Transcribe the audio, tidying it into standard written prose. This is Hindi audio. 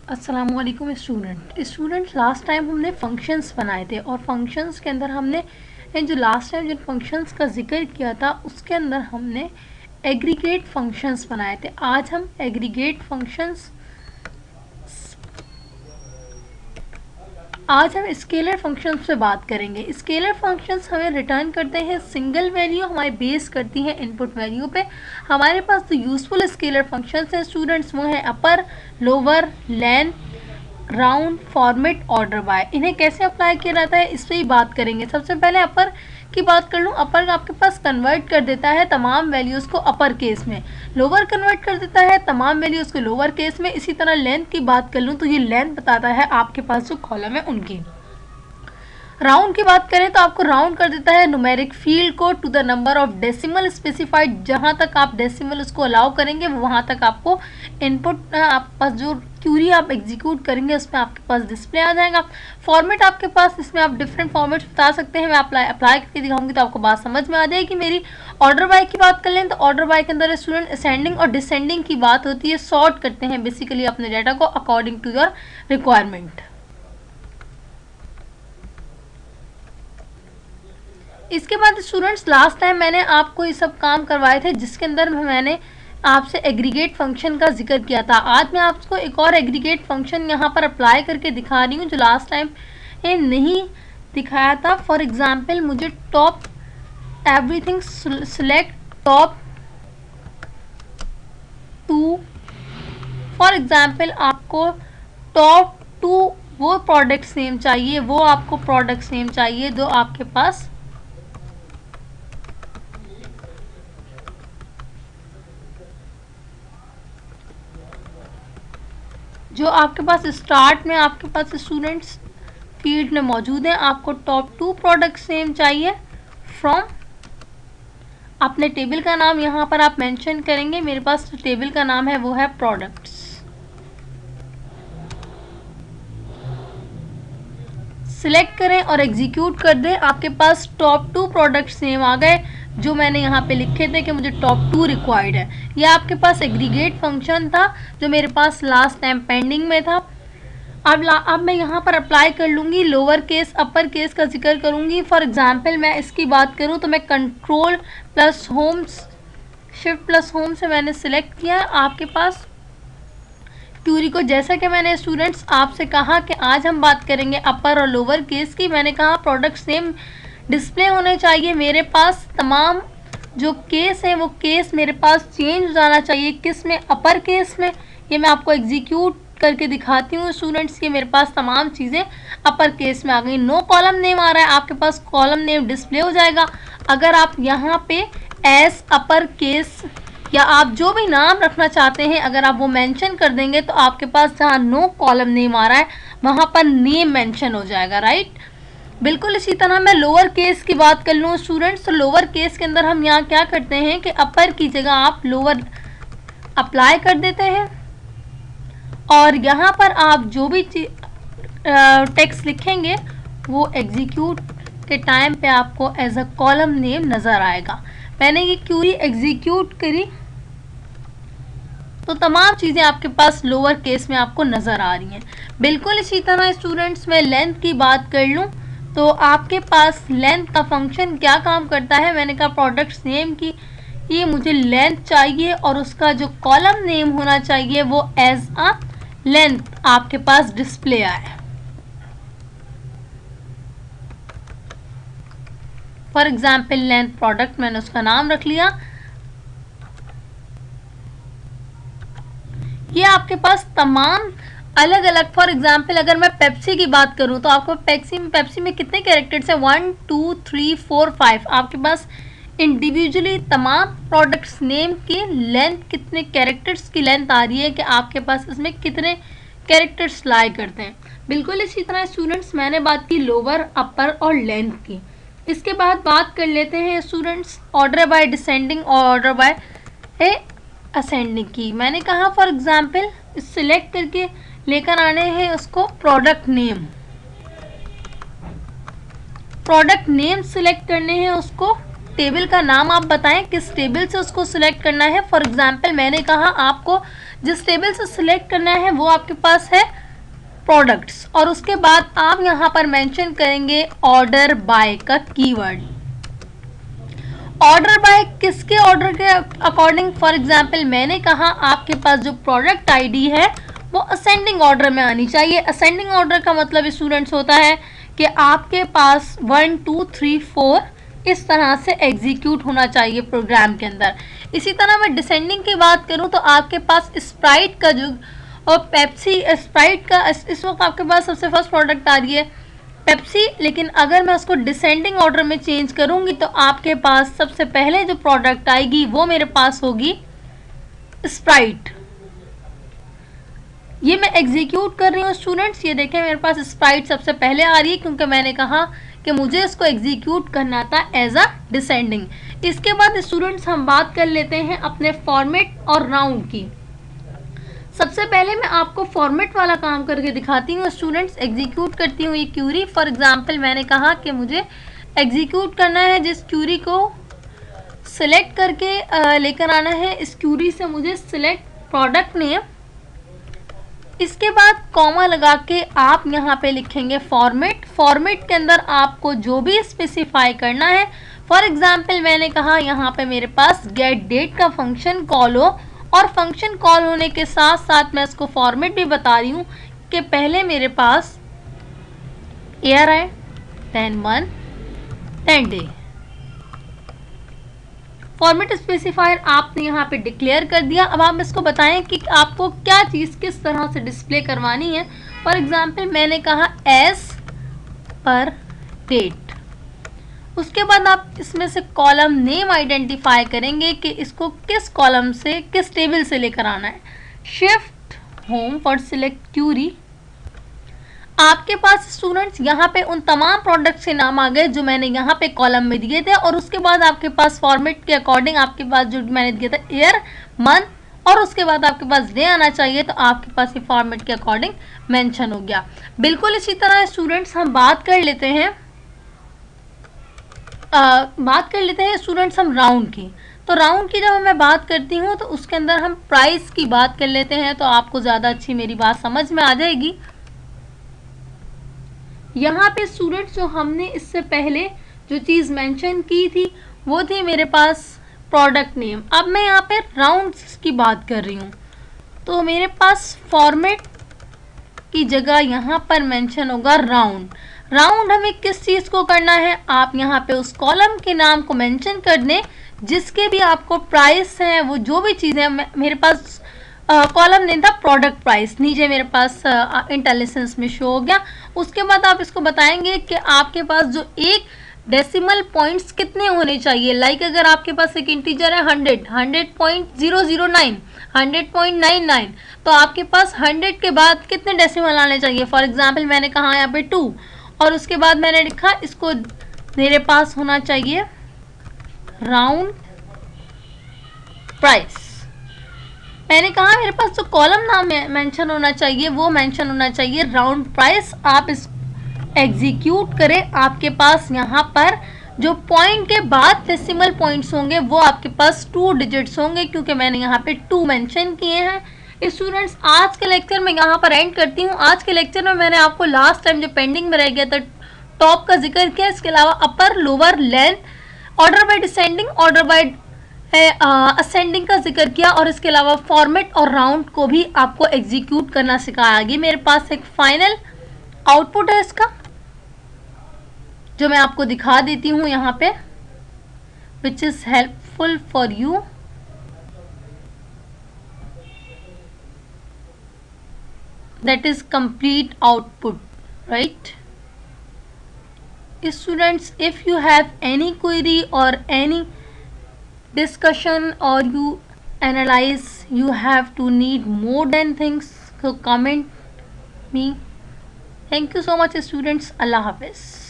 अस्सलामुअलैकुम स्टूडेंट लास्ट टाइम हमने फंक्शंस बनाए थे और फंक्शंस के अंदर हमने जो लास्ट टाइम जिन फंक्शंस का जिक्र किया था उसके अंदर हमने एग्रीगेट फंक्शंस बनाए थे। आज हम स्केलर फंक्शंस पे बात करेंगे। स्केलर फंक्शंस हमें रिटर्न करते हैं सिंगल वैल्यू, हमारे बेस करती है इनपुट वैल्यू पे। हमारे पास जो यूजफुल स्केलर फंक्शंस हैं स्टूडेंट्स वो हैं upper, lower, length, round, format, order by. इन्हें कैसे अप्लाई किया जाता है इस पर ही बात करेंगे। सबसे पहले अपर की बात कर लूँ। अपर आपके पास कन्वर्ट कर देता है तमाम वैल्यूज़ को अपर केस में, लोअर कन्वर्ट कर देता है तमाम वैल्यूज़ को लोअर केस में। इसी तरह लेंथ की बात कर लूँ तो ये लेंथ बताता है आपके पास जो कॉलम है उनकी। राउंड की बात करें तो आपको राउंड कर देता है न्यूमेरिक फील्ड को to the number of decimal specified. जहां तक आप डेसिमल उसको अलाउ करेंगे वहां तक आपको इनपुट आप पास जो क्यूरी आप एग्जीक्यूट करेंगे उसमें आपके पास डिस्प्ले आ जाएगा। फॉर्मेट आपके पास, इसमें आप डिफरेंट फॉर्मेट्स बता सकते हैं। मैं अप्लाई करके दिखाऊंगी तो आपको बात समझ में आ जाएगी मेरी। ऑर्डर बाय की बात कर लें तो ऑर्डर बाय के अंदर स्टूडेंट असेंडिंग और डिसेंडिंग की बात होती है। सॉर्ट करते हैं बेसिकली अपने डाटा को अकॉर्डिंग टू योर रिक्वायरमेंट। इसके बाद स्टूडेंट्स लास्ट टाइम मैंने आपको ये सब काम करवाए थे जिसके अंदर मैंने आपसे एग्रीगेट फंक्शन का जिक्र किया था। आज मैं आपको एक और एग्रीगेट फंक्शन यहाँ पर अप्लाई करके दिखा रही हूँ जो लास्ट टाइम नहीं दिखाया था। फॉर एग्जाम्पल मुझे top everything select top 2। For example आपको टॉप 2 वो प्रोडक्ट्स नेम चाहिए, वो आपको प्रोडक्ट्स नेम चाहिए जो आपके पास स्टार्ट में आपके पास स्टूडेंट्स फील्ड में मौजूद है। आपको टॉप 2 प्रोडक्ट्स नेम चाहिए फ्रॉम, अपने टेबल का नाम यहाँ पर आप मेंशन करेंगे। मेरे पास जो टेबल का नाम है वो है प्रोडक्ट्स। सिलेक्ट करें और एग्जीक्यूट कर दें। आपके पास टॉप 2 प्रोडक्ट्स नेम आ गए जो मैंने यहाँ पे लिखे थे कि मुझे टॉप 2 रिक्वायर्ड है। यह आपके पास एग्रीगेट फंक्शन था जो मेरे पास लास्ट टाइम पेंडिंग में था। अब मैं यहाँ पर अप्लाई कर लूँगी लोअर केस अपर केस का जिक्र करूँगी। फॉर एग्जांपल मैं इसकी बात करूँ तो मैं control plus home shift plus home से मैंने सिलेक्ट किया आपके पास क्यूरी को। जैसा कि मैंने स्टूडेंट्स आपसे कहा कि आज हम बात करेंगे अपर और लोअर केस की। मैंने कहा प्रोडक्ट्स नेम डिस्प्ले होने चाहिए। मेरे पास तमाम जो केस है वो केस मेरे पास चेंज हो जाना चाहिए। किस में? अपर केस में। ये मैं आपको एग्जीक्यूट करके दिखाती हूँ स्टूडेंट्स के मेरे पास तमाम चीज़ें अपर केस में आ गई। नो कॉलम नेम आ रहा है, आपके पास कॉलम नेम डिस्प्ले हो जाएगा। अगर आप यहाँ पे एस अपर केस या आप जो भी नाम रखना चाहते हैं अगर आप वो मेंशन कर देंगे तो आपके पास जहाँ नो कॉलम नेम आ रहा है वहाँ पर नेम मेंशन हो जाएगा, राइट। बिल्कुल इसी तरह मैं लोअर केस की बात कर लूँ स्टूडेंट्स तो लोअर केस के अंदर हम यहाँ क्या करते हैं कि अपर की जगह आप लोअर अप्लाई कर देते हैं और यहाँ पर आप जो भी टेक्स्ट लिखेंगे वो एग्जीक्यूट के टाइम पे आपको एज अ कॉलम नेम नज़र आएगा। मैंने ये क्यूरी एग्जीक्यूट करी तो तमाम चीज़ें आपके पास लोअर केस में आपको नज़र आ रही हैं। बिल्कुल इसी तरह स्टूडेंट्स मैं लेंथ की बात कर लूँ तो आपके पास लेंथ का फंक्शन क्या काम करता है। मैंने कहा प्रोडक्ट्स नेम की ये मुझे लेंथ चाहिए और उसका जो कॉलम नेम होना चाहिए वो एज अ लेंथ आपके पास डिस्प्ले आए। फॉर एग्जाम्पल लेंथ प्रोडक्ट मैंने उसका नाम रख लिया। ये आपके पास तमाम अलग अलग, फॉर एग्जाम्पल अगर मैं पेप्सी की बात करूं तो आपको पेप्सी में कितने कैरेक्टर्स हैं 1 2 3 4 5। आपके पास इंडिविजुअली तमाम प्रोडक्ट्स नेम की लेंथ कितने कैरेक्टर्स की लेंथ आ रही है कि आपके पास इसमें कितने कैरेक्टर्स लाई करते हैं। बिल्कुल इसी तरह स्टूडेंट्स मैंने बात की लोअर अपर और लेंथ की। इसके बाद बात कर लेते हैं स्टूडेंट्स ऑर्डर बाय डिसेंडिंग और ऑर्डर बाय असेंडिंग की। मैंने कहा फॉर एग्जाम्पल सिलेक्ट करके लेकर आने हैं उसको प्रोडक्ट नेम सिलेक्ट करने हैं उसको। टेबल का नाम आप बताएं किस टेबल से उसको सिलेक्ट करना है। फॉर एग्जाम्पल मैंने कहा आपको जिस टेबल से सिलेक्ट करना है वो आपके पास है प्रोडक्ट्स, और उसके बाद आप यहाँ पर मेंशन करेंगे ऑर्डर बाय का कीवर्ड। ऑर्डर बाय किसके ऑर्डर के अकॉर्डिंग? फॉर एग्जाम्पल मैंने कहा आपके पास जो प्रोडक्ट आईडी है वो असेंडिंग ऑर्डर में आनी चाहिए। असेंडिंग ऑर्डर का मतलब स्टूडेंट्स होता है कि आपके पास 1 2 3 4 इस तरह से एग्जीक्यूट होना चाहिए प्रोग्राम के अंदर। इसी तरह मैं डिसेंडिंग की बात करूं तो आपके पास स्प्राइट का जो और पेप्सी, स्प्राइट का इस वक्त आपके पास सबसे फर्स्ट प्रोडक्ट आ रही है पेप्सी, लेकिन अगर मैं उसको डिसेंडिंग ऑर्डर में चेंज करूंगी तो आपके पास सबसे पहले जो प्रोडक्ट आएगी वो मेरे पास होगी स्प्राइट। ये मैं एग्जीक्यूट कर रही हूँ स्टूडेंट्स, ये देखें मेरे पास स्प्राइट सबसे पहले आ रही है क्योंकि मैंने कहा कि मुझे इसको एग्जीक्यूट करना था एज अ डिसेंडिंग। इसके बाद स्टूडेंट्स हम बात कर लेते हैं अपने फॉर्मेट और राउंड की। सबसे पहले मैं आपको फॉर्मेट वाला काम करके दिखाती हूँ स्टूडेंट्स। एग्जीक्यूट करती हूँ ये क्यूरी। फॉर एग्जांपल मैंने कहा कि मुझे एग्जीक्यूट करना है जिस क्यूरी को सिलेक्ट करके लेकर आना है, इस क्यूरी से मुझे सिलेक्ट प्रोडक्ट नेम, इसके बाद कॉमा लगा के आप यहाँ पे लिखेंगे फॉर्मेट। फॉर्मेट के अंदर आपको जो भी स्पेसिफाई करना है, फॉर एग्जांपल मैंने कहा यहाँ पे मेरे पास गेट डेट का फंक्शन कॉल हो, और फंक्शन कॉल होने के साथ साथ मैं इसको फॉर्मेट भी बता रही हूँ कि पहले मेरे पास ईयर है, then month, then day. Format specifier आपने यहाँ पे डिक्लेयर कर दिया। अब आप इसको बताएं कि आपको क्या चीज़ किस तरह से डिस्प्ले करवानी है। फॉर एग्जांपल मैंने कहा एज पर डेट। उसके बाद आप इसमें से कॉलम नेम आइडेंटिफाई करेंगे कि इसको किस कॉलम से, किस टेबल से लेकर आना है। Shift home for select query. आपके पास स्टूडेंट्स यहाँ पे उन तमाम प्रोडक्ट्स के नाम आ गए जो मैंने यहाँ पे कॉलम में दिए थे, और उसके बाद आपके पास फॉर्मेट के अकॉर्डिंग आपके पास जो मैंने दिया था ईयर, मंथ, और उसके बाद आपके पास डे आना चाहिए, तो आपके पास ये फॉर्मेट के अकॉर्डिंग मेंशन हो गया। बिल्कुल इसी तरह स्टूडेंट्स हम बात कर लेते हैं स्टूडेंट्स हम राउंड की। तो राउंड की जब मैं बात करती हूँ तो उसके अंदर हम प्राइस की बात कर लेते हैं, तो आपको ज़्यादा अच्छी मेरी बात समझ में आ जाएगी। यहाँ पे स्टूडेंट्स जो हमने इससे पहले जो चीज़ मेंशन की थी वो थी मेरे पास प्रोडक्ट नेम। अब मैं यहाँ पे राउंड्स की बात कर रही हूँ, तो मेरे पास फॉर्मेट की जगह यहाँ पर मेंशन होगा राउंड। राउंड हमें किस चीज़ को करना है? आप यहाँ पे उस कॉलम के नाम को मेंशन कर दें जिसके भी आपको प्राइस है, वो जो भी चीज़ है। मेरे पास कॉलम नेम था प्रोडक्ट प्राइस, नीचे मेरे पास इंटेलिजेंस में शो हो गया। उसके बाद आप इसको बताएंगे कि आपके पास जो एक डेसिमल पॉइंट्स कितने होने चाहिए। लाइक अगर आपके पास एक इंटीजर है 100, 100.009, 100.99, तो आपके पास 100 के बाद कितने डेसिमल आने चाहिए। फॉर एग्जांपल मैंने कहा यहाँ पे 2, और उसके बाद मैंने लिखा इसको मेरे पास होना चाहिए राउंड प्राइस। मैंने कहा मेरे पास जो कॉलम नाम मेंशन होना चाहिए वो मेंशन होना चाहिए राउंड प्राइस। आप इस एग्जीक्यूट करें, आपके पास यहाँ पर जो पॉइंट के बाद डेसिमल पॉइंट्स होंगे वो आपके पास 2 डिजिट्स होंगे, क्योंकि मैंने यहाँ पे 2 मेंशन किए हैं। स्टूडेंट्स आज के लेक्चर में यहाँ पर एंड करती हूँ। आज के लेक्चर में मैंने आपको लास्ट टाइम जो पेंडिंग में रह गया था टॉप का जिक्र किया, इसके अलावा upper, lower, length, order by descending, order by ascending का जिक्र किया, और इसके अलावा फॉर्मेट और राउंड को भी आपको एग्जीक्यूट करना सिखाया। आगे मेरे पास एक फाइनल आउटपुट है इसका, जो मैं आपको दिखा देती हूँ यहाँ पे, which is helpful for you. That is complete output, right students? If you have any query or any discussion or you analyze, you have to need more than things, so comment me. Thank you so much students. Allah Hafiz.